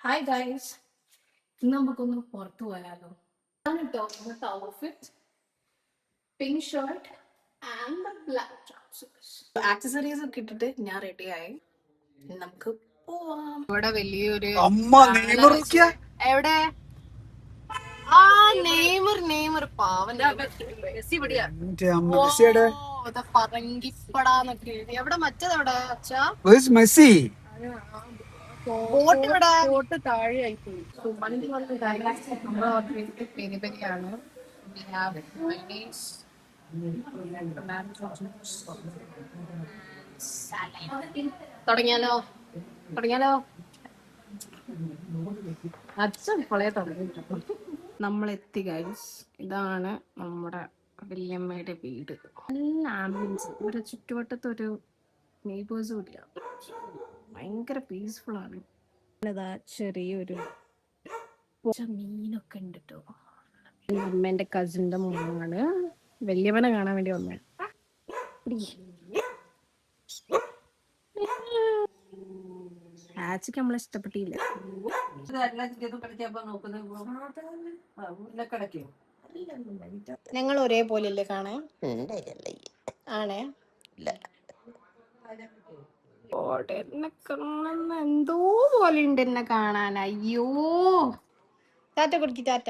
Hi guys, ഇന്ന് നമുക്കൊന്ന് പുറത്തു പോയാലോ? ഇന്നത്തെ outfit pink shirt and black trousers. Accessories ഒക്കെ ഇട്ടിട്ട് ഞാൻ റെഡിയായി. നമുക്ക് പോവാം. ഇവിടെ വലിയൊരു എവിടെ നെയ്മർ പാവന്റെ പറങ്കിപ്പടാന്നൊക്കെ എഴുതി. എവിടെ മറ്റേതെവിടെ അച്ഛാ? ബോട്ട് ഇവിടെ ബോട്ട് താഴെയായി പോയി. സുമന്തി വന്ന് നമ്മൾ ഓർഡർ ചെയ്തിട്ട് peri പെരിയാണ്. We have mayonnaise, tomato juice, salad. തുടങ്ങിയാലോ? അച്ഛൻ ഇപ്പോഴേ തുടങ്ങിയിട്ടുണ്ട്. നമ്മൾ എത്തി ഗൈസ്. ഇതാണ് നമ്മുടെ വല്യമ്മയുടെ വീട്. നല്ല ആംബിയൻസ്. ഇവിടെ ചുറ്റുവട്ടത്തൊരു നെയ്ബേഴ്സും ഇല്ല. ഭയങ്കര പീസ്ഫുൾ ആണ്. ചെറിയൊരു മീനൊക്കെ ഉണ്ട് കേട്ടോ. അമ്മേന്റെ കസിന്റെ മോനാണ്. വല്യമ്മനെ കാണാൻ വേണ്ടി വന്നേ. ആച്ചിക്ക് നമ്മളെ ഇഷ്ടപ്പെട്ടില്ല. ഞങ്ങൾ ഒരേപോലെയല്ലേ കാണാൻ? ആണേ എന്തോ പോലെ ഉണ്ട് എന്നെ കാണാൻ. അയ്യോ, ടാറ്റ കൊടുക്കി ടാറ്റ.